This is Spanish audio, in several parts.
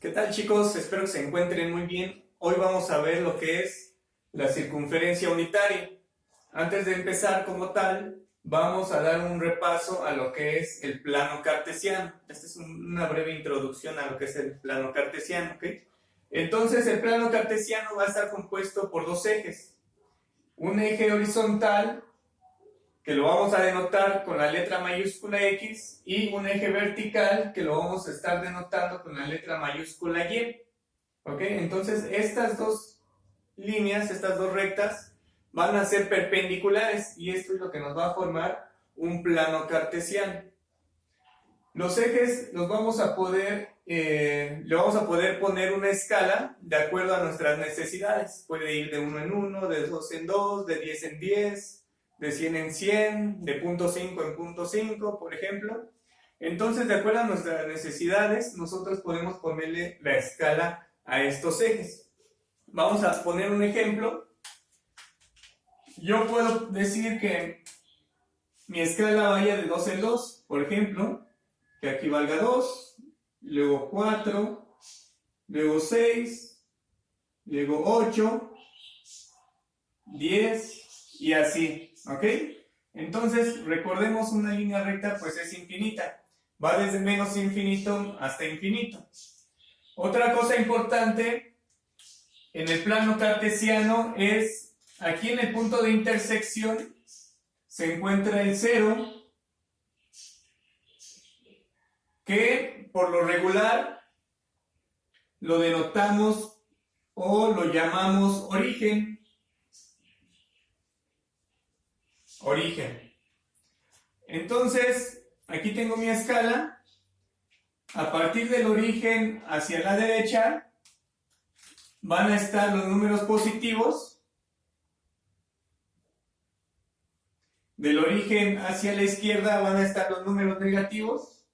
¿Qué tal, chicos? Espero que se encuentren muy bien. Hoy vamos a ver lo que es la circunferencia unitaria. Antes de empezar como tal, vamos a dar un repaso a lo que es el plano cartesiano. Esta es una breve introducción a lo que es el plano cartesiano, ¿ok? Entonces, el plano cartesiano va a estar compuesto por dos ejes. Un eje horizontal, que lo vamos a denotar con la letra mayúscula X, y un eje vertical, que lo vamos a estar denotando con la letra mayúscula Y. ¿Ok? Entonces, estas dos líneas, estas dos rectas, van a ser perpendiculares, y esto es lo que nos va a formar un plano cartesiano. Los ejes los vamos a poder, le vamos a poder poner una escala de acuerdo a nuestras necesidades. Puede ir de 1 en 1, de 2 en 2, de 10 en 10, de 100 en 100, de 0.5 en 0.5, por ejemplo. Entonces, de acuerdo a nuestras necesidades, nosotros podemos ponerle la escala a estos ejes. Vamos a poner un ejemplo. Yo puedo decir que mi escala vaya de 2 en 2, por ejemplo, que aquí valga 2, luego 4, luego 6, luego 8, 10 y así, ¿ok? Entonces, recordemos, una línea recta pues es infinita, va desde menos infinito hasta infinito. Otra cosa importante en el plano cartesiano es, aquí en el punto de intersección se encuentra el 0, que por lo regular lo denotamos o lo llamamos origen. Entonces, aquí tengo mi escala. A partir del origen hacia la derecha van a estar los números positivos. Del origen hacia la izquierda van a estar los números negativos.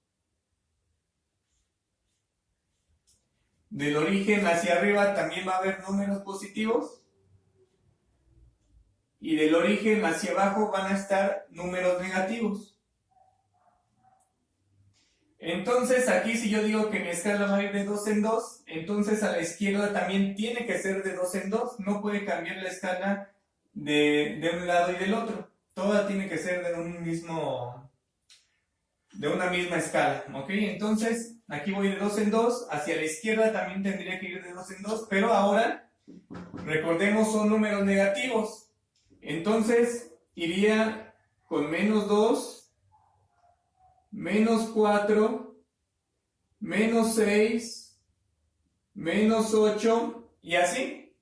Del origen hacia arriba también va a haber números positivos. Y del origen hacia abajo van a estar números negativos. Entonces, aquí si yo digo que mi escala va a ir de 2 en 2, entonces a la izquierda también tiene que ser de 2 en 2. No puede cambiar la escala de un lado y del otro. Toda tiene que ser de una misma escala, ¿ok? Entonces, aquí voy de 2 en 2, hacia la izquierda también tendría que ir de 2 en 2, pero ahora, recordemos, son números negativos. Entonces, iría con menos 2, menos 4, menos 6, menos 8, y así.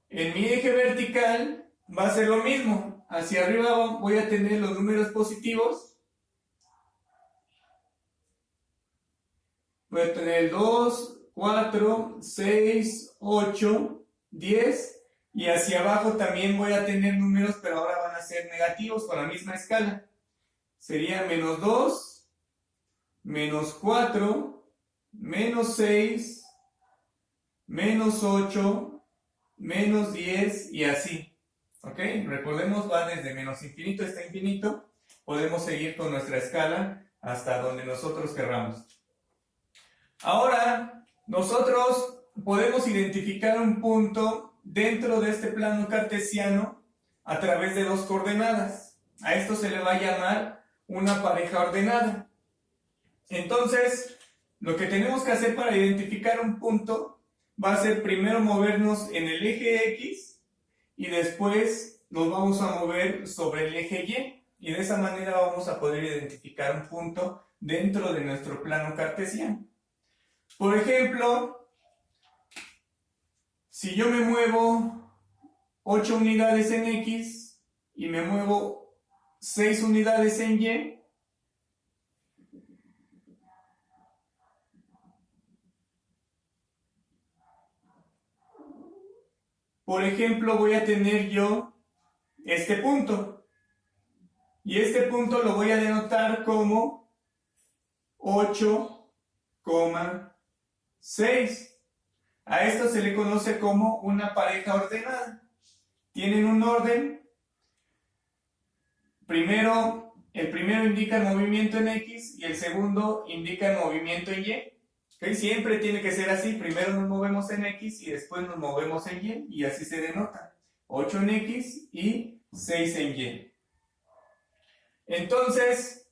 En mi eje vertical va a ser lo mismo. Hacia arriba voy a tener los números positivos. Voy a tener 2, 4, 6, 8, 10. Y hacia abajo también voy a tener números, pero ahora van a ser negativos con la misma escala. Sería menos 2, menos 4, menos 6, menos 8, menos 10 y así. ¿Ok? Recordemos, va desde menos infinito hasta infinito. Podemos seguir con nuestra escala hasta donde nosotros querramos. Ahora, nosotros podemos identificar un punto dentro de este plano cartesiano a través de dos coordenadas. A esto se le va a llamar una pareja ordenada. Entonces, lo que tenemos que hacer para identificar un punto va a ser primero movernos en el eje X y después nos vamos a mover sobre el eje Y. Y de esa manera vamos a poder identificar un punto dentro de nuestro plano cartesiano. Por ejemplo, si yo me muevo 8 unidades en X y me muevo 6 unidades en Y, por ejemplo, voy a tener yo este punto. Y este punto lo voy a denotar como 8,6. A esto se le conoce como una pareja ordenada. Tienen un orden. El primero indica el movimiento en X y el segundo indica el movimiento en Y. ¿Okay? Siempre tiene que ser así, primero nos movemos en X y después nos movemos en Y, y así se denota. 8 en X y 6 en Y. Entonces,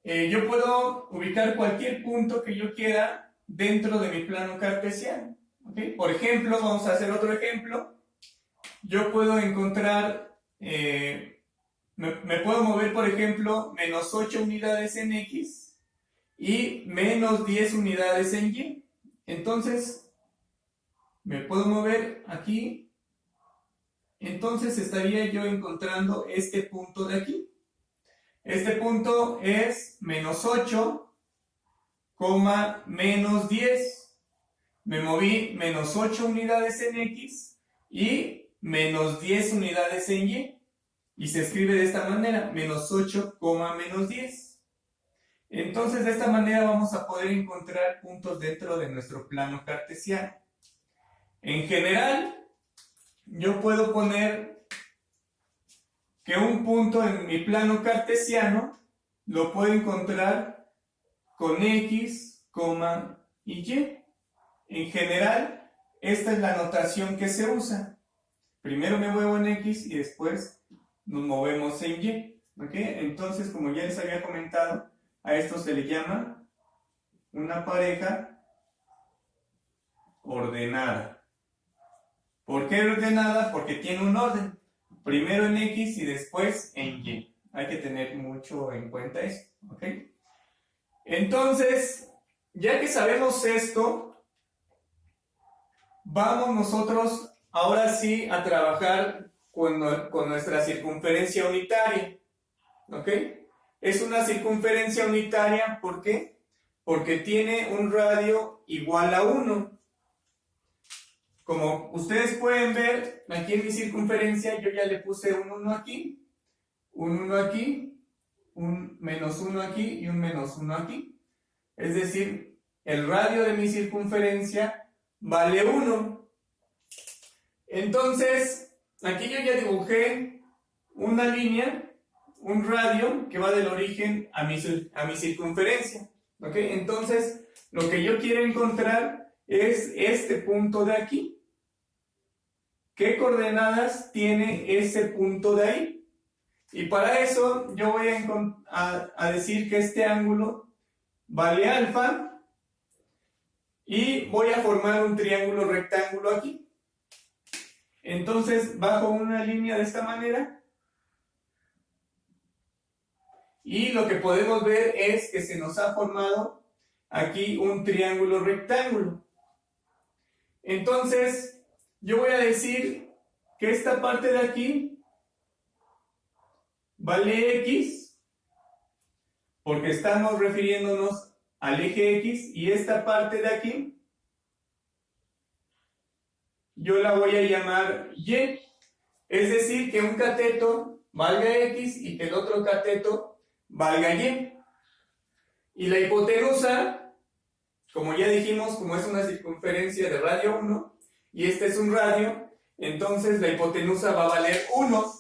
yo puedo ubicar cualquier punto que yo quiera dentro de mi plano cartesiano. ¿Okay? Por ejemplo, vamos a hacer otro ejemplo. Yo puedo encontrar, me puedo mover, por ejemplo, menos 8 unidades en X y menos 10 unidades en Y. Entonces, me puedo mover aquí. Entonces, estaría yo encontrando este punto de aquí. Este punto es menos 8, menos 10. Me moví menos 8 unidades en X y menos 10 unidades en Y. Y se escribe de esta manera, menos 8, menos 10. Entonces, de esta manera vamos a poder encontrar puntos dentro de nuestro plano cartesiano. En general, yo puedo poner que un punto en mi plano cartesiano lo puedo encontrar con X, y Y. En general, esta es la notación que se usa. Primero me muevo en X y después nos movemos en Y. ¿Okay? Entonces, como ya les había comentado, a esto se le llama una pareja ordenada. ¿Por qué ordenada? Porque tiene un orden. Primero en X y después en Y. Hay que tener mucho en cuenta eso. ¿Okay? Entonces, ya que sabemos esto, vamos nosotros ahora sí a trabajar con nuestra circunferencia unitaria. ¿Ok? Es una circunferencia unitaria, ¿por qué? Porque tiene un radio igual a 1. Como ustedes pueden ver, aquí en mi circunferencia yo ya le puse un 1 aquí, un 1 aquí, un menos 1 aquí y un menos 1 aquí. Es decir, el radio de mi circunferencia vale 1. Entonces, aquí yo ya dibujé una línea, un radio que va del origen a mi circunferencia. ¿Ok? Entonces, lo que yo quiero encontrar es este punto de aquí. ¿Qué coordenadas tiene ese punto de ahí? Y para eso yo voy a decir que este ángulo vale alfa y voy a formar un triángulo rectángulo aquí. Entonces bajo una línea de esta manera y lo que podemos ver es que se nos ha formado aquí un triángulo rectángulo. Entonces yo voy a decir que esta parte de aquí vale X, porque estamos refiriéndonos al eje X, y esta parte de aquí yo la voy a llamar Y. Es decir, que un cateto valga X y que el otro cateto valga Y. Y la hipotenusa, como ya dijimos, como es una circunferencia de radio 1, y este es un radio, entonces la hipotenusa va a valer 1.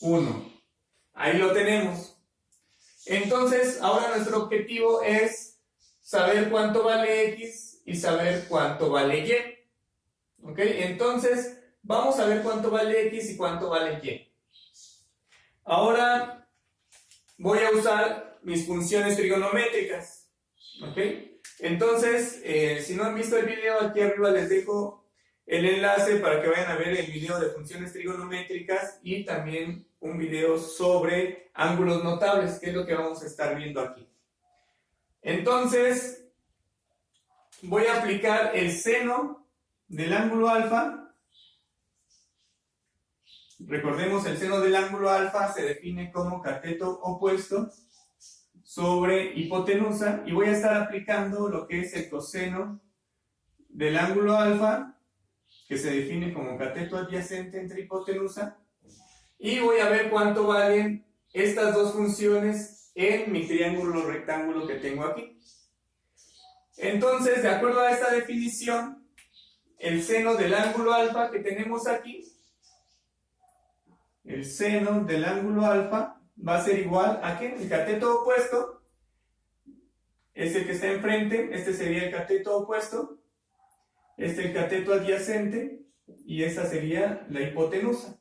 1. Ahí lo tenemos. Entonces, ahora nuestro objetivo es saber cuánto vale X y saber cuánto vale Y. ¿Ok? Entonces, vamos a ver cuánto vale X y cuánto vale Y. Ahora voy a usar mis funciones trigonométricas. ¿Ok? Entonces, si no han visto el video, aquí arriba les dejo el enlace para que vayan a ver el video de funciones trigonométricas y también un video sobre ángulos notables, que es lo que vamos a estar viendo aquí. Entonces, voy a aplicar el seno del ángulo alfa. Recordemos, el seno del ángulo alfa se define como cateto opuesto sobre hipotenusa, y voy a estar aplicando lo que es el coseno del ángulo alfa, que se define como cateto adyacente entre hipotenusa, y voy a ver cuánto valen estas dos funciones en mi triángulo rectángulo que tengo aquí. Entonces, de acuerdo a esta definición, el seno del ángulo alfa que tenemos aquí, el seno del ángulo alfa va a ser igual a ¿qué? El cateto opuesto es el que está enfrente, este sería el cateto opuesto, este el cateto adyacente, y esa sería la hipotenusa.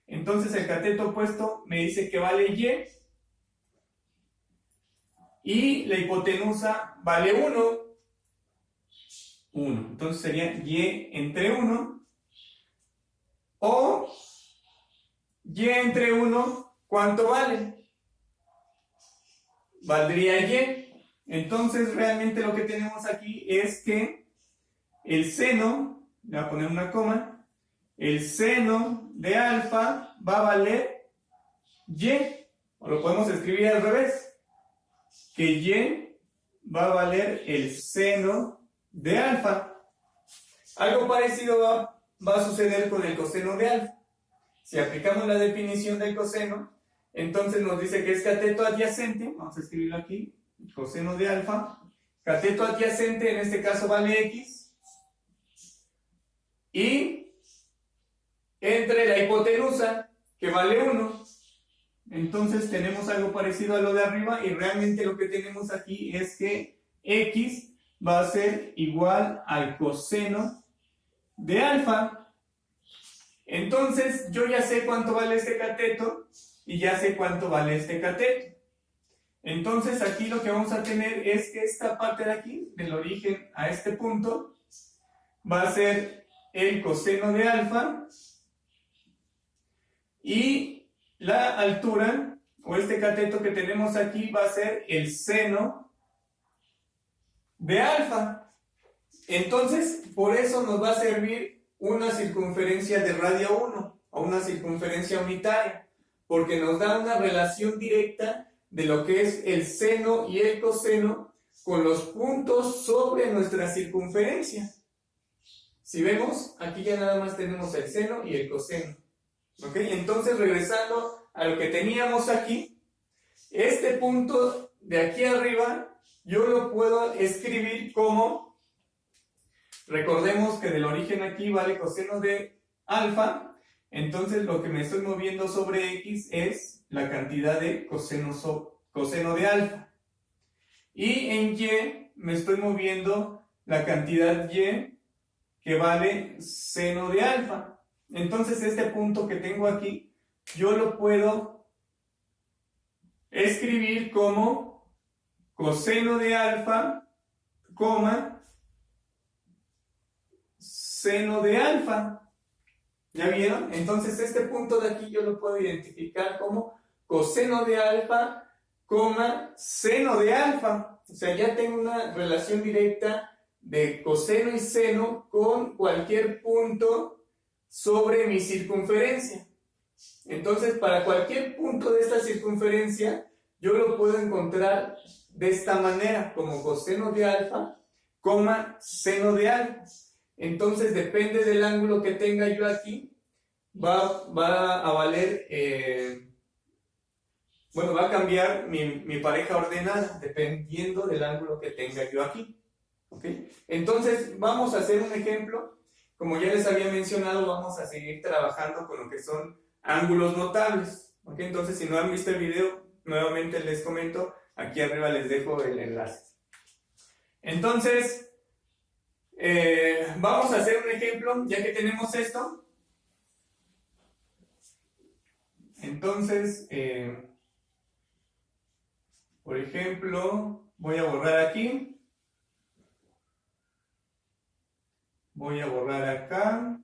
Entonces el cateto opuesto me dice que vale y la hipotenusa vale 1. Entonces sería y entre 1 o y entre 1, ¿cuánto vale? Valdría y. Entonces realmente lo que tenemos aquí es que el seno, voy a poner una coma, el seno de alfa va a valer y, o lo podemos escribir al revés, que y va a valer el seno de alfa. Algo parecido va a suceder con el coseno de alfa. Si aplicamos la definición del coseno, entonces nos dice que es cateto adyacente, vamos a escribirlo aquí, coseno de alfa, cateto adyacente en este caso vale x, y entre la hipotenusa, que vale 1, entonces tenemos algo parecido a lo de arriba, y realmente lo que tenemos aquí es que x va a ser igual al coseno de alfa. Entonces yo ya sé cuánto vale este cateto y ya sé cuánto vale este cateto. Entonces aquí lo que vamos a tener es que esta parte de aquí, del origen a este punto, va a ser el coseno de alfa, y la altura, o este cateto que tenemos aquí, va a ser el seno de alfa. Entonces, por eso nos va a servir una circunferencia de radio 1 o una circunferencia unitaria, porque nos da una relación directa de lo que es el seno y el coseno con los puntos sobre nuestra circunferencia. Si vemos, aquí ya nada más tenemos el seno y el coseno. ¿Ok? Entonces, regresando a lo que teníamos aquí, este punto de aquí arriba yo lo puedo escribir como, recordemos que del origen aquí vale coseno de alfa, entonces lo que me estoy moviendo sobre x es la cantidad de coseno de alfa. Y en y me estoy moviendo la cantidad y que vale seno de alfa. Entonces este punto que tengo aquí, yo lo puedo escribir como coseno de alfa, seno de alfa. ¿Ya vieron? Entonces este punto de aquí yo lo puedo identificar como coseno de alfa, seno de alfa. O sea, ya tengo una relación directa de coseno y seno con cualquier punto sobre mi circunferencia. Entonces, para cualquier punto de esta circunferencia, yo lo puedo encontrar de esta manera, como coseno de alfa, seno de alfa. Entonces, depende del ángulo que tenga yo aquí, va a valer, va a cambiar mi pareja ordenada, dependiendo del ángulo que tenga yo aquí. ¿Okay? Entonces, vamos a hacer un ejemplo. Como ya les había mencionado, vamos a seguir trabajando con lo que son ángulos notables. ¿Okay? Entonces, si no han visto el video, nuevamente les comento, aquí arriba les dejo el enlace. Entonces, vamos a hacer un ejemplo, ya que tenemos esto. Entonces, por ejemplo, voy a borrar aquí. Voy a borrar acá.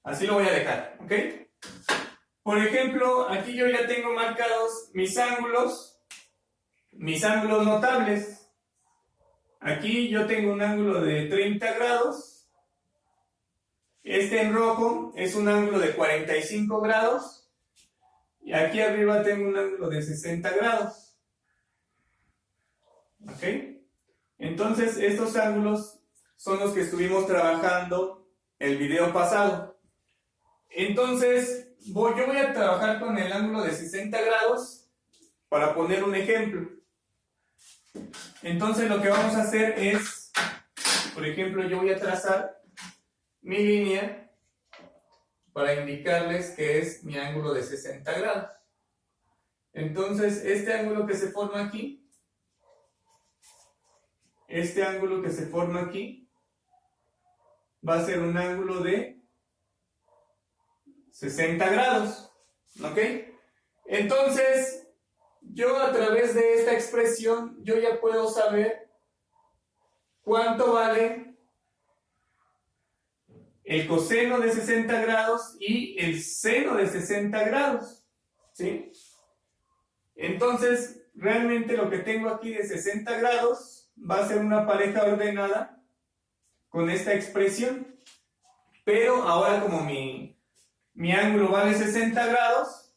Así lo voy a dejar, ¿ok? Por ejemplo, aquí yo ya tengo marcados mis ángulos notables. Aquí yo tengo un ángulo de 30 grados. Este en rojo es un ángulo de 45 grados. Y aquí arriba tengo un ángulo de 60 grados. ¿Ok? Entonces, estos ángulos son los que estuvimos trabajando el video pasado. Entonces, yo voy a trabajar con el ángulo de 60 grados para poner un ejemplo. Entonces, lo que vamos a hacer es, por ejemplo, yo voy a trazar mi línea para indicarles que es mi ángulo de 60 grados. Entonces, este ángulo que se forma aquí, va a ser un ángulo de 60 grados, ¿ok? Entonces, yo a través de esta expresión, yo ya puedo saber cuánto vale el coseno de 60 grados y el seno de 60 grados, ¿sí? Entonces, realmente lo que tengo aquí de 60 grados va a ser una pareja ordenada con esta expresión. Pero ahora como mi ángulo vale 60 grados,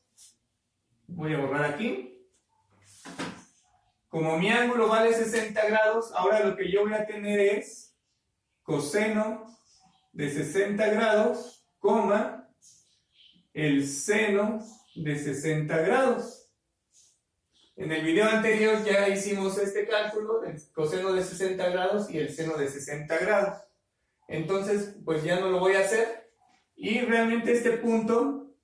voy a borrar aquí. Como mi ángulo vale 60 grados, ahora lo que yo voy a tener es coseno de 60 grados, coma, el seno de 60 grados. En el video anterior ya hicimos este cálculo, el coseno de 60 grados y el seno de 60 grados. Entonces, pues ya no lo voy a hacer. Y realmente este punto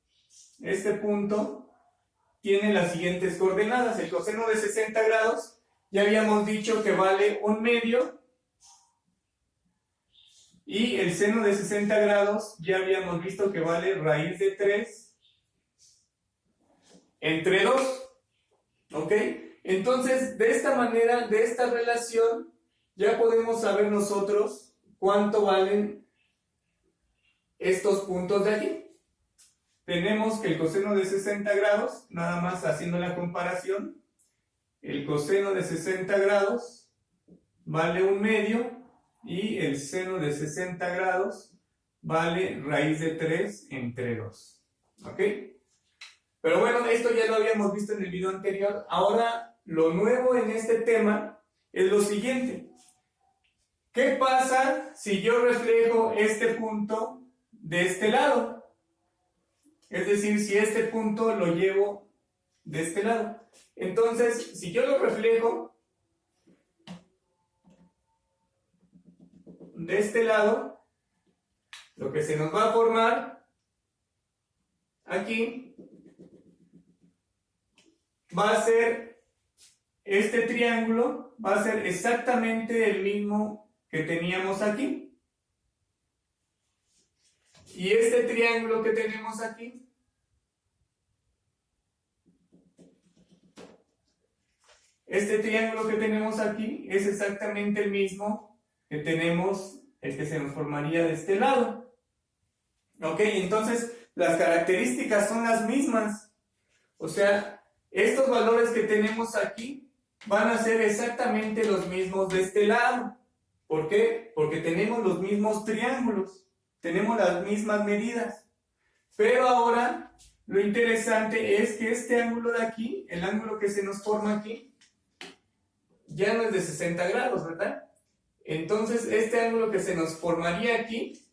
tiene las siguientes coordenadas. El coseno de 60 grados, ya habíamos dicho que vale 1/2. Y el seno de 60 grados, ya habíamos visto que vale raíz de 3 entre 2. ¿Ok? Entonces, de esta manera, de esta relación, ya podemos saber nosotros cuánto valen estos puntos de aquí. Tenemos que el coseno de 60 grados, nada más haciendo la comparación, el coseno de 60 grados vale 1/2 y el seno de 60 grados vale raíz de 3 entre 2. ¿Ok? Pero bueno, esto ya lo habíamos visto en el video anterior. Ahora, lo nuevo en este tema es lo siguiente. ¿Qué pasa si yo reflejo este punto de este lado? Es decir, si este punto lo llevo de este lado. Entonces, si yo lo reflejo de este lado, lo que se nos va a formar aquí va a ser este triángulo, va a ser exactamente el mismo que teníamos aquí. Y este triángulo que tenemos aquí es exactamente el mismo que tenemos, el que se nos formaría de este lado. Ok, entonces las características son las mismas. O sea, estos valores que tenemos aquí van a ser exactamente los mismos de este lado. ¿Por qué? Porque tenemos los mismos triángulos, tenemos las mismas medidas. Pero ahora, lo interesante es que este ángulo de aquí, el ángulo que se nos forma aquí, ya no es de 60 grados, ¿verdad? Entonces, este ángulo que se nos formaría aquí,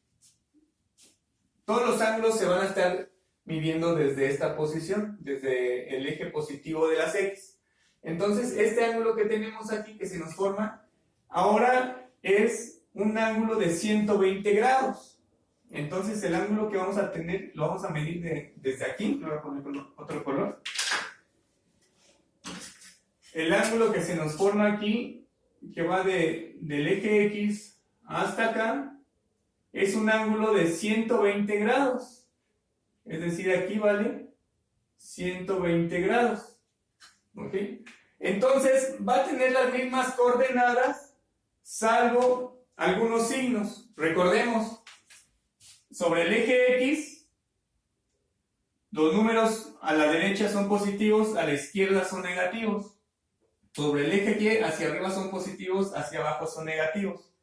todos los ángulos se van a estar midiendo desde esta posición, desde el eje positivo de las X. Entonces, este ángulo que tenemos aquí, que se nos forma, ahora es un ángulo de 120 grados. Entonces, el ángulo que vamos a tener, lo vamos a medir desde aquí. Lo voy a poner con otro color. El ángulo que se nos forma aquí, que va del eje X hasta acá, es un ángulo de 120 grados. Es decir, aquí vale 120 grados. ¿Ok? Entonces, va a tener las mismas coordenadas, salvo algunos signos. Recordemos, sobre el eje X, los números a la derecha son positivos, a la izquierda son negativos. Sobre el eje Y, hacia arriba son positivos, hacia abajo son negativos.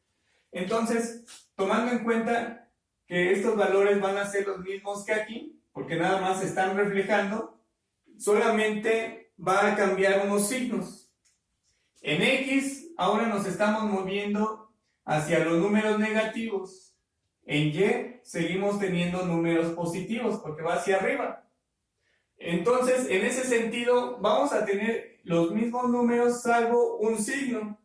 Entonces, tomando en cuenta que estos valores van a ser los mismos que aquí, porque nada más se están reflejando, solamente va a cambiar unos signos. En X, ahora nos estamos moviendo hacia los números negativos. En Y, seguimos teniendo números positivos, porque va hacia arriba. Entonces, en ese sentido, vamos a tener los mismos números, salvo un signo.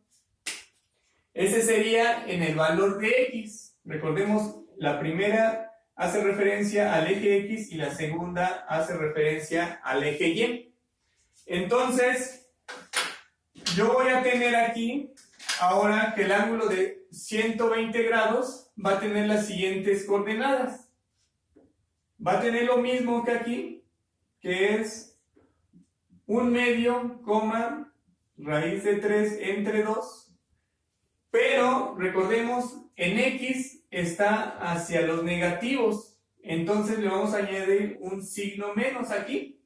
Ese sería en el valor de X. Recordemos, la primera hace referencia al eje X y la segunda hace referencia al eje Y. Entonces, yo voy a tener aquí ahora que el ángulo de 120 grados va a tener las siguientes coordenadas. Va a tener lo mismo que aquí, que es 1/2, raíz de 3 entre 2. Pero recordemos, en X está hacia los negativos. Entonces le vamos a añadir un signo menos aquí.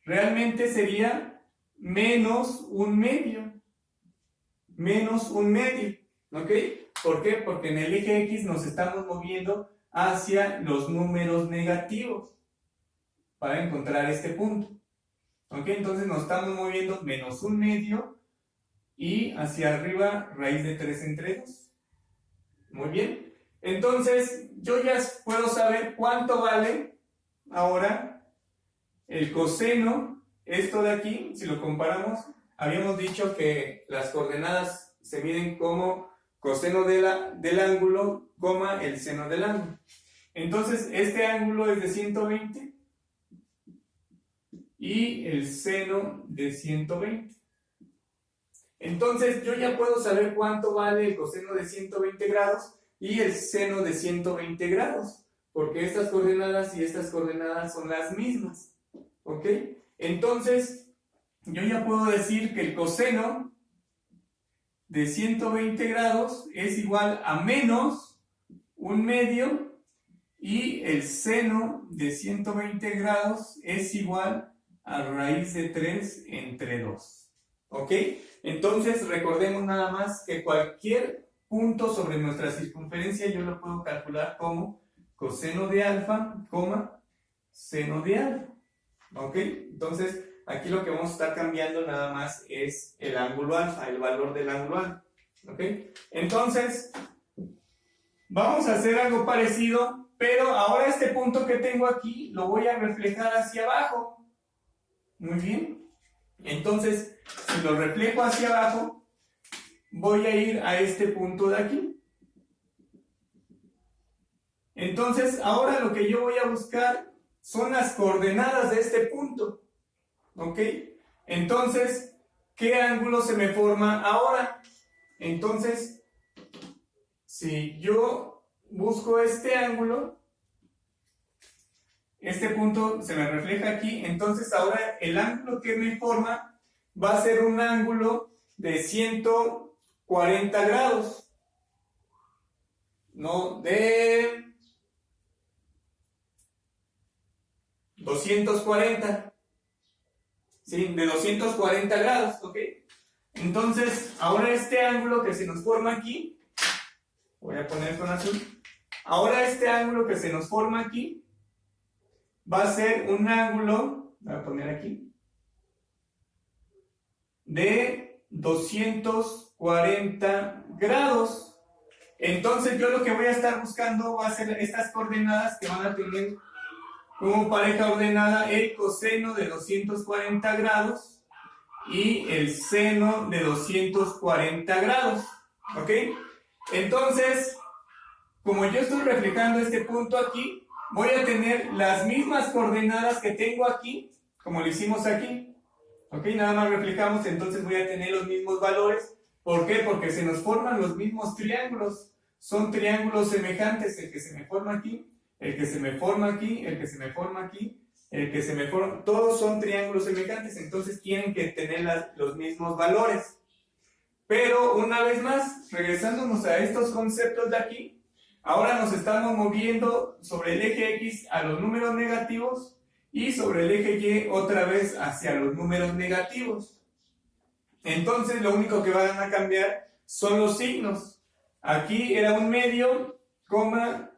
Realmente sería menos 1/2. Menos 1/2. ¿Ok? ¿Por qué? Porque en el eje X nos estamos moviendo hacia los números negativos para encontrar este punto. ¿Ok? Entonces nos estamos moviendo menos 1/2 y hacia arriba raíz de 3 entre 2. Muy bien. Entonces yo ya puedo saber cuánto vale ahora el coseno. Esto de aquí, si lo comparamos, habíamos dicho que las coordenadas se miden como coseno del ángulo, el seno del ángulo. Entonces este ángulo es de 120 y el seno de 120. Entonces yo ya puedo saber cuánto vale el coseno de 120 grados y el seno de 120 grados, porque estas coordenadas y estas coordenadas son las mismas. ¿Ok? Entonces yo ya puedo decir que el coseno de 120 grados es igual a menos 1/2 y el seno de 120 grados es igual a raíz de 3 entre 2. ¿Ok? Entonces recordemos nada más que cualquier punto sobre nuestra circunferencia yo lo puedo calcular como coseno de alfa, seno de alfa. ¿Ok? Entonces aquí lo que vamos a estar cambiando nada más es el ángulo alfa, el valor del ángulo alfa. ¿Ok? Entonces vamos a hacer algo parecido, pero ahora este punto que tengo aquí lo voy a reflejar hacia abajo. Muy bien. Entonces, si lo reflejo hacia abajo, voy a ir a este punto de aquí. Entonces, ahora lo que yo voy a buscar son las coordenadas de este punto. ¿Ok? Entonces, ¿qué ángulo se me forma ahora? Entonces, si yo busco este ángulo, este punto se me refleja aquí, entonces ahora el ángulo que me forma va a ser un ángulo de 140 grados. No, de 240. Sí, de 240 grados, ¿ok? Entonces, ahora este ángulo que se nos forma aquí, voy a poner con azul, ahora este ángulo que se nos forma aquí, va a ser un ángulo, voy a poner aquí, de 240 grados. Entonces yo lo que voy a estar buscando va a ser estas coordenadas que van a tener como pareja ordenada el coseno de 240 grados y el seno de 240 grados. ¿Ok? Entonces, como yo estoy reflejando este punto aquí, voy a tener las mismas coordenadas que tengo aquí, como lo hicimos aquí. ¿Ok? Nada más reflejamos, entonces voy a tener los mismos valores. ¿Por qué? Porque se nos forman los mismos triángulos. Son triángulos semejantes, el que se me forma aquí, el que se me forma aquí, el que se me forma aquí, el que se me forma... Todos son triángulos semejantes, entonces tienen que tener los mismos valores. Pero una vez más, regresándonos a estos conceptos de aquí, ahora nos estamos moviendo sobre el eje X a los números negativos y sobre el eje Y otra vez hacia los números negativos. Entonces lo único que van a cambiar son los signos. Aquí era 1/2,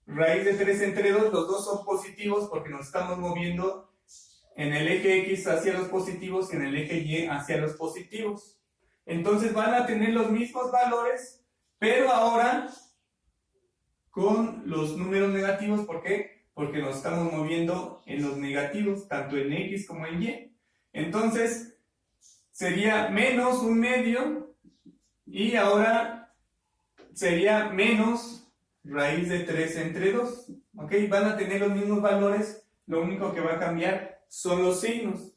raíz de 3 entre 2, los dos son positivos porque nos estamos moviendo en el eje X hacia los positivos y en el eje Y hacia los positivos. Entonces van a tener los mismos valores, pero ahora con los números negativos. ¿Por qué? Porque nos estamos moviendo en los negativos, tanto en X como en Y. Entonces sería menos 1/2 y ahora sería menos raíz de 3 entre 2. ¿Ok? Van a tener los mismos valores, lo único que va a cambiar son los signos.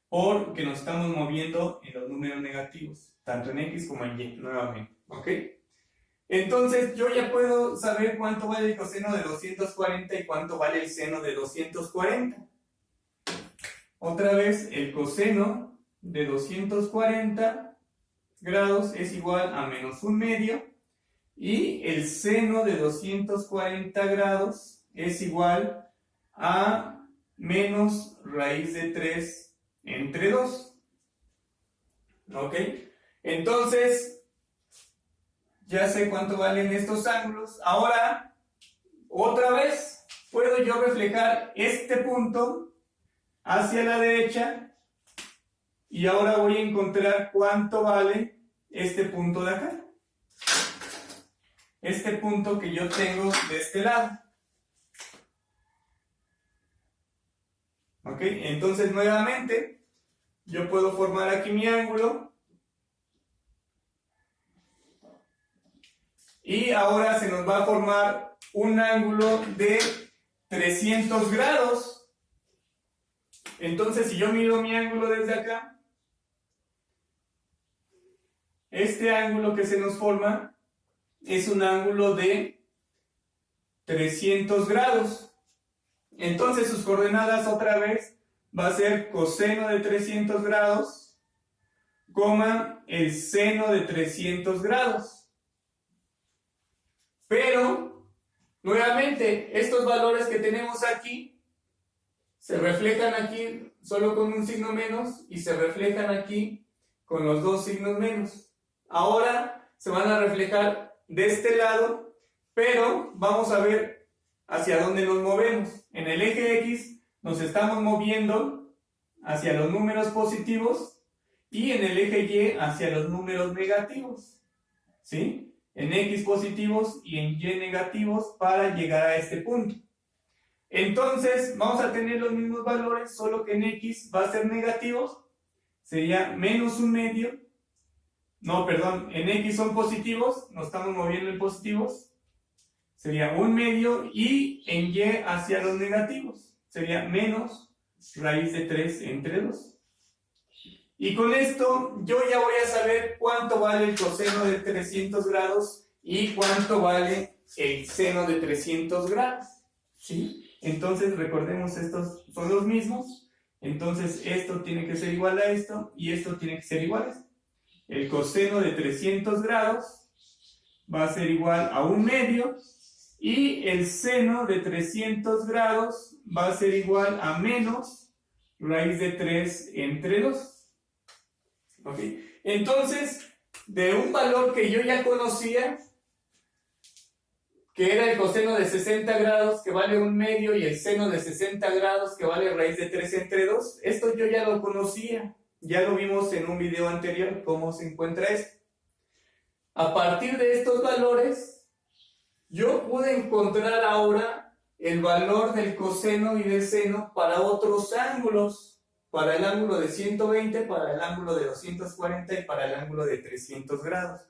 Porque nos estamos moviendo en los números negativos, tanto en X como en Y, nuevamente. ¿Ok? Entonces yo ya puedo saber cuánto vale el coseno de 240 y cuánto vale el seno de 240. Otra vez, el coseno de 240 grados es igual a menos 1/2 y el seno de 240 grados es igual a menos raíz de 3 entre 2. ¿Ok? Entonces, ya sé cuánto valen estos ángulos. Ahora, otra vez, puedo yo reflejar este punto hacia la derecha y ahora voy a encontrar cuánto vale este punto de acá. Este punto que yo tengo de este lado. ¿Ok? Entonces, nuevamente, yo puedo formar aquí mi ángulo. Y ahora se nos va a formar un ángulo de 300 grados. Entonces, si yo mido mi ángulo desde acá, este ángulo que se nos forma es un ángulo de 300 grados. Entonces, sus coordenadas otra vez va a ser coseno de 300 grados, coma el seno de 300 grados. Pero, nuevamente, estos valores que tenemos aquí se reflejan aquí solo con un signo menos y se reflejan aquí con los dos signos menos. Ahora se van a reflejar de este lado, pero vamos a ver hacia dónde nos movemos. En el eje X nos estamos moviendo hacia los números positivos y en el eje Y hacia los números negativos. ¿Sí? En X positivos y en Y negativos para llegar a este punto. Entonces vamos a tener los mismos valores, solo que en X va a ser negativo, sería menos 1/2. No, perdón, en X son positivos, nos estamos moviendo en positivos, sería 1/2 y en Y hacia los negativos, sería menos raíz de 3 entre 2. Y con esto yo ya voy a saber cuánto vale el coseno de 300 grados y cuánto vale el seno de 300 grados. ¿Sí? Entonces recordemos, estos son los mismos. Entonces esto tiene que ser igual a esto y esto tiene que ser igual a esto. El coseno de 300 grados va a ser igual a 1/2 y el seno de 300 grados va a ser igual a menos raíz de 3 entre 2. ¿Ok? Entonces, de un valor que yo ya conocía, que era el coseno de 60 grados, que vale 1/2, y el seno de 60 grados, que vale raíz de 3 entre 2, esto yo ya lo conocía. Ya lo vimos en un video anterior, cómo se encuentra esto. A partir de estos valores, yo pude encontrar ahora el valor del coseno y del seno para otros ángulos. Para el ángulo de 120, para el ángulo de 240 y para el ángulo de 300 grados.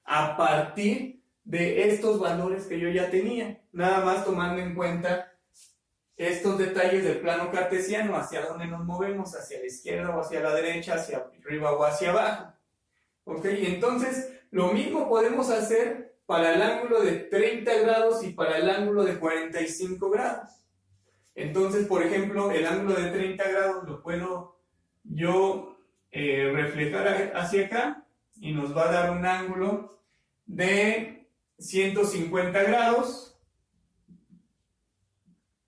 A partir de estos valores que yo ya tenía, nada más tomando en cuenta estos detalles del plano cartesiano, hacia dónde nos movemos, hacia la izquierda o hacia la derecha, hacia arriba o hacia abajo. ¿Ok? Entonces, lo mismo podemos hacer para el ángulo de 30 grados y para el ángulo de 45 grados. Entonces, por ejemplo, el ángulo de 30 grados lo puedo yo reflejar hacia acá y nos va a dar un ángulo de 150 grados.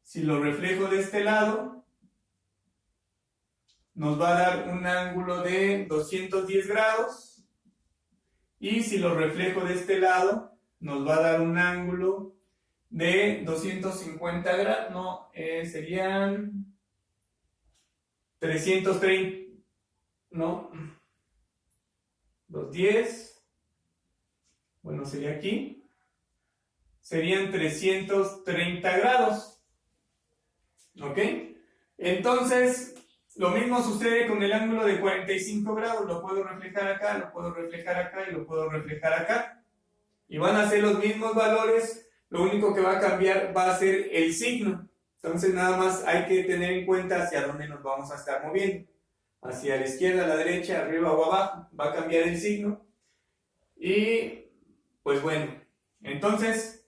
Si lo reflejo de este lado, nos va a dar un ángulo de 210 grados. Y si lo reflejo de este lado, nos va a dar un ángulo de 250 grados, no, serían 330, no, 210, bueno, sería aquí, serían 330 grados, ¿ok? Entonces, lo mismo sucede con el ángulo de 45 grados, lo puedo reflejar acá, lo puedo reflejar acá y lo puedo reflejar acá. y van a ser los mismos valores, lo único que va a cambiar va a ser el signo. Entonces nada más hay que tener en cuenta hacia dónde nos vamos a estar moviendo. Hacia la izquierda, a la derecha, arriba o abajo. Va a cambiar el signo. Y pues bueno, entonces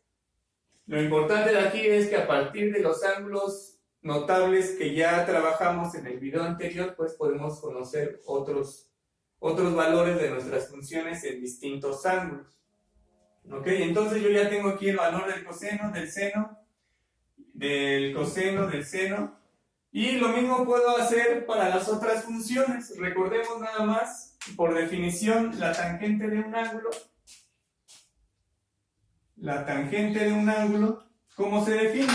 lo importante de aquí es que a partir de los ángulos notables que ya trabajamos en el video anterior, pues podemos conocer otros valores de nuestras funciones en distintos ángulos. ¿Ok? Entonces yo ya tengo aquí el valor del coseno, del seno, del coseno, del seno, y lo mismo puedo hacer para las otras funciones. Recordemos nada más, por definición, la tangente de un ángulo, ¿cómo se define?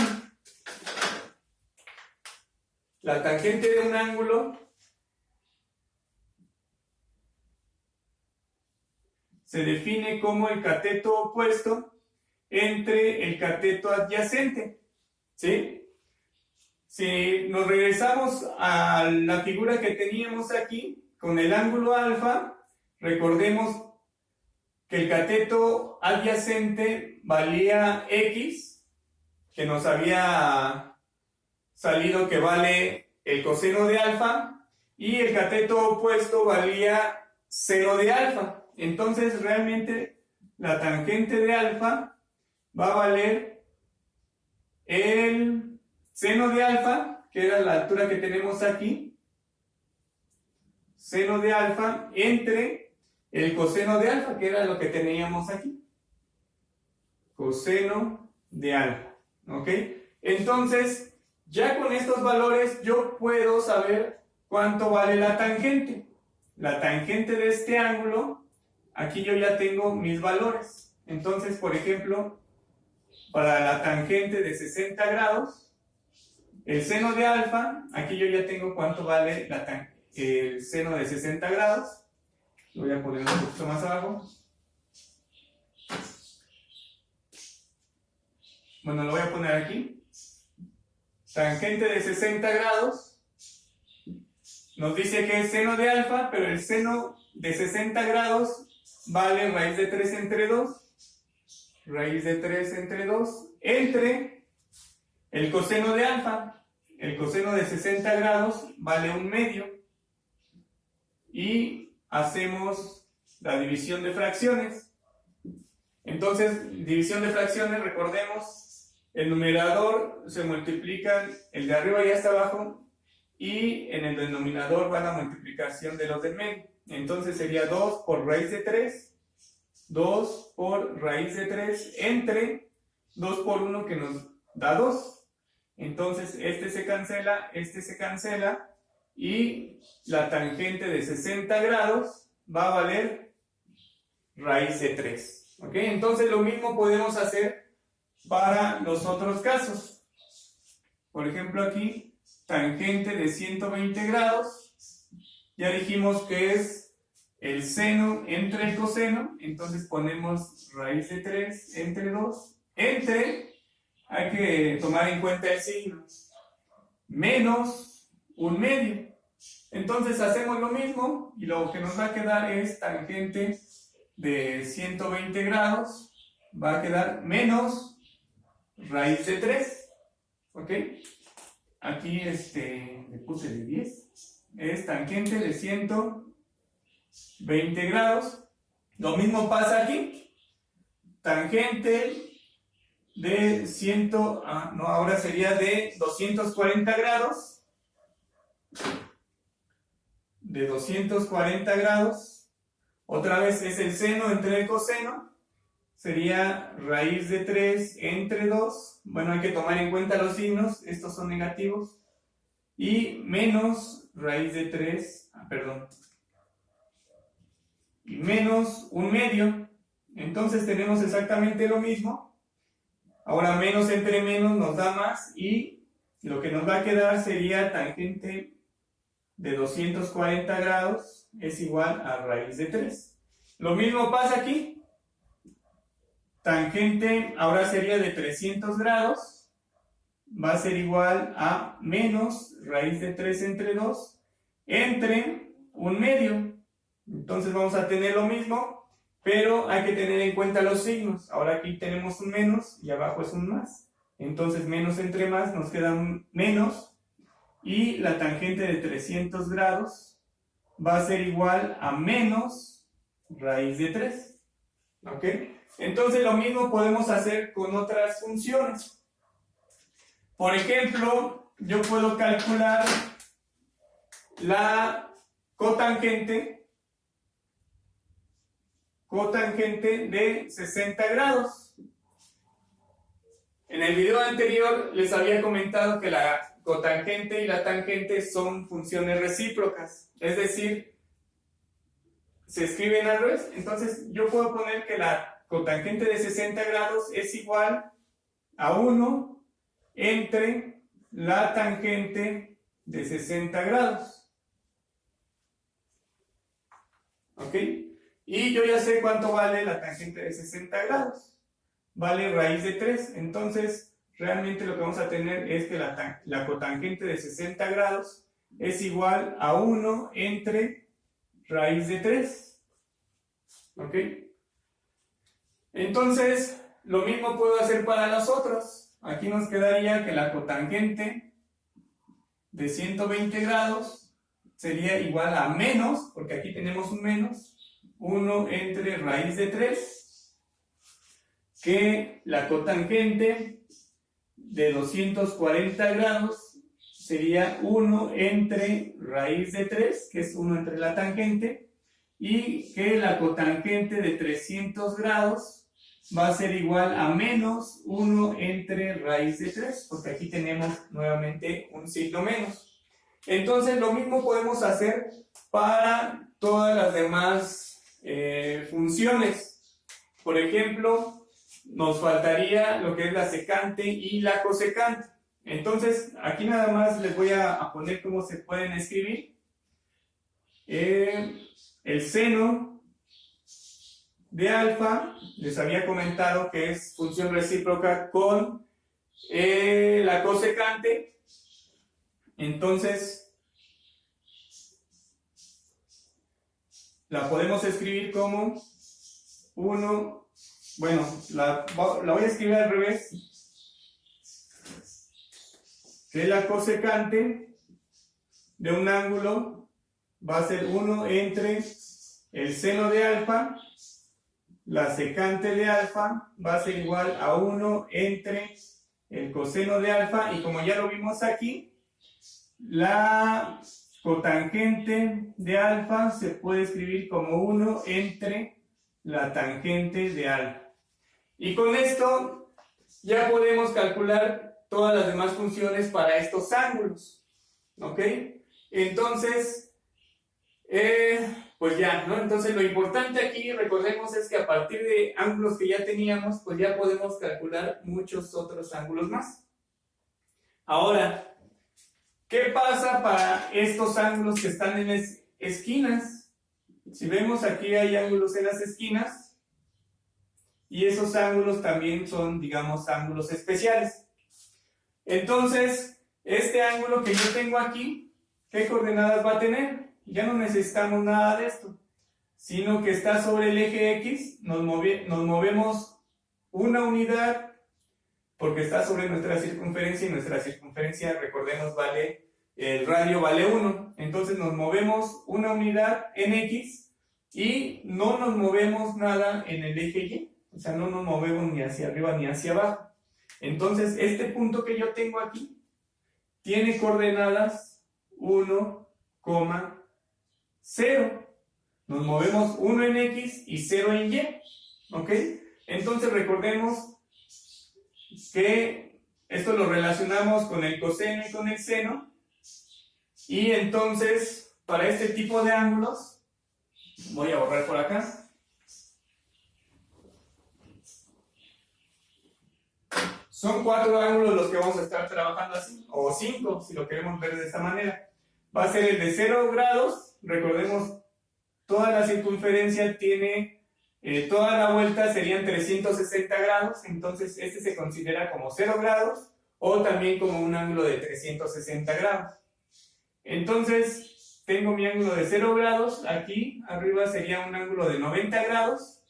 La tangente de un ángulo se define como el cateto opuesto entre el cateto adyacente, ¿sí? Si nos regresamos a la figura que teníamos aquí, con el ángulo alfa, recordemos que el cateto adyacente valía x, que nos había salido que vale el coseno de alfa, y el cateto opuesto valía 0 de alfa. Entonces realmente la tangente de alfa va a valer el seno de alfa, que era la altura que tenemos aquí, seno de alfa, entre el coseno de alfa, que era lo que teníamos aquí, coseno de alfa, ¿ok? Entonces, ya con estos valores yo puedo saber cuánto vale la tangente. La tangente de este ángulo, aquí yo ya tengo mis valores. Entonces, por ejemplo, para la tangente de 60 grados, el seno de alfa, aquí yo ya tengo cuánto vale el seno de 60 grados. Lo voy a poner un poquito más abajo. Bueno, lo voy a poner aquí. Tangente de 60 grados. Nos dice que es seno de alfa, pero el seno de 60 grados vale raíz de 3 entre 2. Raíz de 3 entre 2. Entre el coseno de alfa. El coseno de 60 grados vale 1/2. Y hacemos la división de fracciones. Entonces, división de fracciones, recordemos, el numerador se multiplica, el de arriba ya está abajo, y en el denominador va la multiplicación de los del medio. Entonces sería 2 por raíz de 3, 2 por raíz de 3, entre 2 por 1 que nos da 2. Entonces este se cancela, y la tangente de 60 grados va a valer raíz de 3. ¿Ok? Entonces lo mismo podemos hacer para los otros casos. Por ejemplo aquí, tangente de 120 grados, ya dijimos que es el seno entre el coseno, entonces ponemos raíz de 3 entre 2, entre, hay que tomar en cuenta el signo, menos 1/2. Entonces hacemos lo mismo y lo que nos va a quedar es tangente de 120 grados, va a quedar menos raíz de 3. ¿Ok? Aquí le puse de 10. Es tangente de 120 grados. Lo mismo pasa aquí. Tangente de ahora sería de 240 grados. De 240 grados. Otra vez es el seno entre el coseno. Sería raíz de 3 entre 2. Bueno, hay que tomar en cuenta los signos. Estos son negativos. Y menos raíz de 3. Y menos 1/2. Entonces tenemos exactamente lo mismo. Ahora menos entre menos nos da más. Y lo que nos va a quedar sería tangente de 240 grados es igual a raíz de 3. Lo mismo pasa aquí. Tangente ahora sería de 300 grados, va a ser igual a menos raíz de 3 entre 2 entre 1/2. Entonces vamos a tener lo mismo, pero hay que tener en cuenta los signos. Ahora aquí tenemos un menos y abajo es un más. Entonces menos entre más nos queda un menos, y la tangente de 300 grados va a ser igual a menos raíz de 3. ¿Ok? Entonces lo mismo podemos hacer con otras funciones. Por ejemplo, yo puedo calcular la cotangente de 60 grados. En el video anterior les había comentado que la cotangente y la tangente son funciones recíprocas, es decir, se escriben al revés. Entonces yo puedo poner que la cotangente de 60 grados es igual a 1 entre la tangente de 60 grados. ¿Ok? Y yo ya sé cuánto vale la tangente de 60 grados. Vale raíz de 3. Entonces, realmente lo que vamos a tener es que la cotangente de 60 grados es igual a 1 entre raíz de 3. ¿Ok? Entonces, lo mismo puedo hacer para los otros. Aquí nos quedaría que la cotangente de 120 grados sería igual a menos, porque aquí tenemos un menos, 1 entre raíz de 3, que la cotangente de 240 grados sería 1 entre raíz de 3, que es 1 entre la tangente, y que la cotangente de 300 grados va a ser igual a menos 1 entre raíz de 3, porque aquí tenemos nuevamente un signo menos. Entonces lo mismo podemos hacer para todas las demás funciones. Por ejemplo, nos faltaría lo que es la secante y la cosecante. Entonces aquí nada más les voy a poner cómo se pueden escribir. El seno de alfa, les había comentado que es función recíproca con la cosecante. Entonces la podemos escribir como 1, bueno, la voy a escribir al revés, que la cosecante de un ángulo va a ser 1 entre el seno de alfa. La secante de alfa va a ser igual a 1 entre el coseno de alfa, y como ya lo vimos aquí, la cotangente de alfa se puede escribir como 1 entre la tangente de alfa. Y con esto ya podemos calcular todas las demás funciones para estos ángulos. ¿Ok? Entonces, pues ya, ¿no? Entonces lo importante aquí, recordemos, es que a partir de ángulos que ya teníamos, pues ya podemos calcular muchos otros ángulos más. Ahora, ¿qué pasa para estos ángulos que están en las esquinas? Si vemos, aquí hay ángulos en las esquinas, y esos ángulos también son, digamos, ángulos especiales. Entonces, este ángulo que yo tengo aquí, ¿qué coordenadas va a tener? Ya no necesitamos nada de esto, sino que está sobre el eje X, nos movemos una unidad, porque está sobre nuestra circunferencia, y nuestra circunferencia, recordemos, el radio vale 1. Entonces nos movemos una unidad en X, y no nos movemos nada en el eje Y, o sea, no nos movemos ni hacia arriba ni hacia abajo. Entonces este punto que yo tengo aquí tiene coordenadas 1, 0. Nos movemos 1 en X y 0 en Y. ¿Ok? Entonces recordemos que esto lo relacionamos con el coseno y con el seno. Y entonces, para este tipo de ángulos, voy a borrar por acá. Son 4 ángulos los que vamos a estar trabajando así, o 5 si lo queremos ver de esta manera. Va a ser el de 0 grados, recordemos, toda la circunferencia tiene, toda la vuelta serían 360 grados, entonces este se considera como 0 grados, o también como un ángulo de 360 grados. Entonces, tengo mi ángulo de 0 grados, aquí arriba sería un ángulo de 90 grados,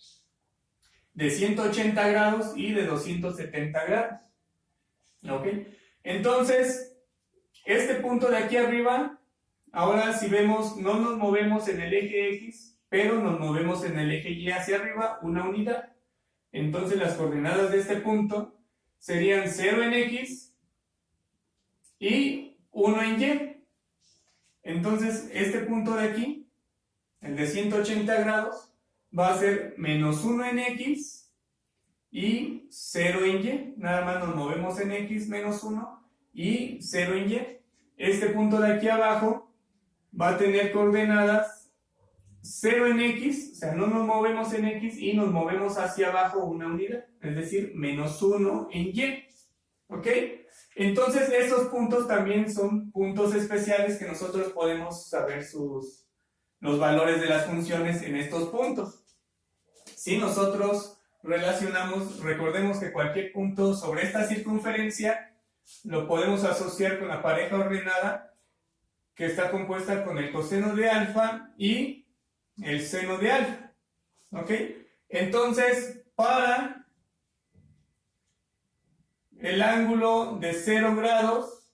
de 180 grados y de 270 grados. ¿Ok? Entonces, este punto de aquí arriba, ahora si vemos, no nos movemos en el eje X, pero nos movemos en el eje Y hacia arriba, una unidad. Entonces las coordenadas de este punto serían 0 en X y 1 en Y. Entonces este punto de aquí, el de 180 grados, va a ser menos 1 en X y 0 en Y. Nada más nos movemos en X menos 1 y 0 en Y. Este punto de aquí abajo va a tener coordenadas 0 en X, o sea, no nos movemos en X y nos movemos hacia abajo una unidad, es decir, menos 1 en Y. ¿Ok? Entonces, estos puntos también son puntos especiales que nosotros podemos saber los valores de las funciones en estos puntos. Si nosotros relacionamos, recordemos que cualquier punto sobre esta circunferencia lo podemos asociar con la pareja ordenada que está compuesta con el coseno de alfa y el seno de alfa. ¿Ok? Entonces, para el ángulo de 0 grados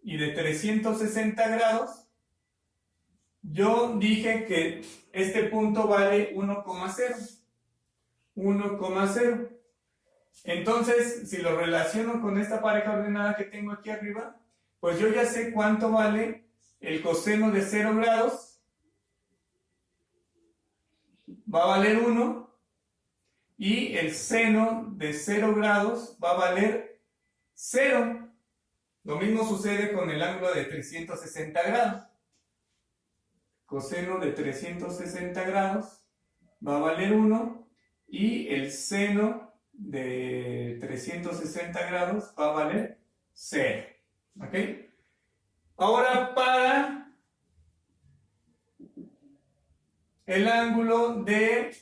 y de 360 grados, yo dije que este punto vale 1,0. 1,0. Entonces, si lo relaciono con esta pareja ordenada que tengo aquí arriba, pues yo ya sé cuánto vale el coseno de 0 grados. Va a valer 1 y el seno de 0 grados va a valer 0. Lo mismo sucede con el ángulo de 360 grados. Coseno de 360 grados va a valer 1 y el seno de 360 grados va a valer 0. ¿Ok? Ahora para el ángulo de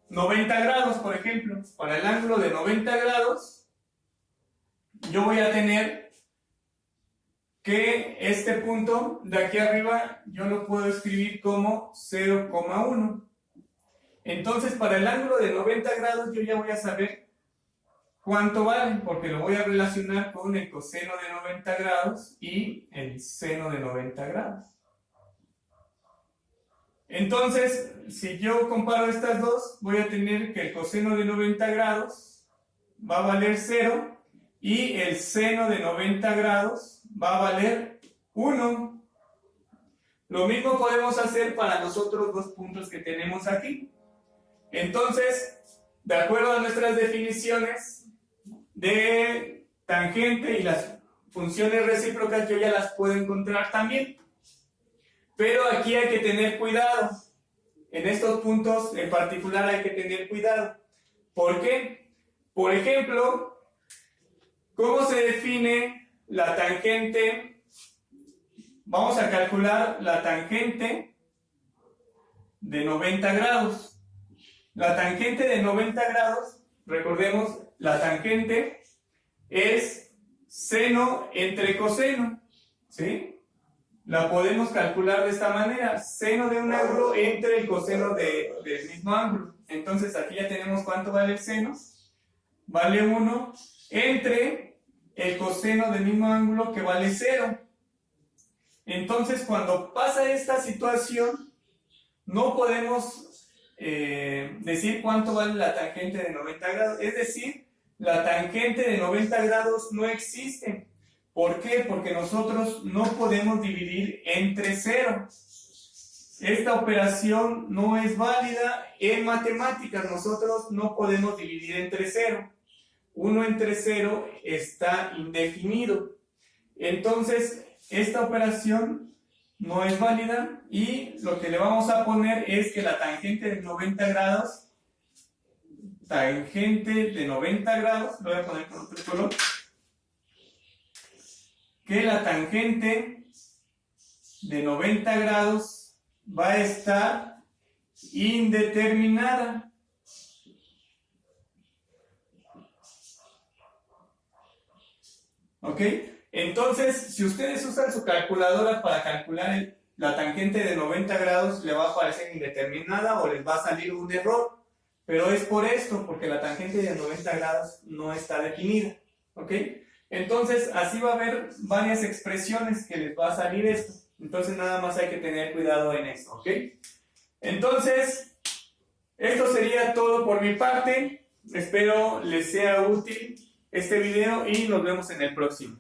90 grados, por ejemplo, para el ángulo de 90 grados, yo voy a tener que este punto de aquí arriba, yo lo puedo escribir como 0,1. Entonces, para el ángulo de 90 grados, yo ya voy a saber cuánto vale, porque lo voy a relacionar con el coseno de 90 grados y el seno de 90 grados. Entonces, si yo comparo estas dos, voy a tener que el coseno de 90 grados va a valer 0 y el seno de 90 grados va a valer 1. Lo mismo podemos hacer para los otros dos puntos que tenemos aquí. Entonces, de acuerdo a nuestras definiciones de tangente y las funciones recíprocas, yo ya las puedo encontrar también. Pero aquí hay que tener cuidado. En estos puntos en particular hay que tener cuidado. ¿Por qué? Por ejemplo, ¿cómo se define la tangente? Vamos a calcular la tangente de 90 grados. La tangente de 90 grados, recordemos, la tangente es seno entre coseno, ¿sí? La podemos calcular de esta manera, seno de un ángulo entre el coseno del mismo ángulo. Entonces aquí ya tenemos cuánto vale el seno. Vale 1 entre el coseno del mismo ángulo que vale 0. Entonces cuando pasa esta situación, no podemos decir cuánto vale la tangente de 90 grados. Es decir, la tangente de 90 grados no existe. ¿Por qué? Porque nosotros no podemos dividir entre 0. Esta operación no es válida en matemáticas. Nosotros no podemos dividir entre 0. 1 entre 0 está indefinido. Entonces, esta operación no es válida y lo que le vamos a poner es que la tangente de 90 grados, lo voy a poner con otro color, que la tangente de 90 grados va a estar indeterminada. ¿Ok? Entonces, si ustedes usan su calculadora para calcular la tangente de 90 grados le va a aparecer indeterminada o les va a salir un error. Pero es por esto, porque la tangente de 90 grados no está definida. ¿Ok? Entonces, así va a haber varias expresiones que les va a salir esto. Entonces, nada más hay que tener cuidado en eso. ¿Ok? Entonces, esto sería todo por mi parte. Espero les sea útil este video y nos vemos en el próximo.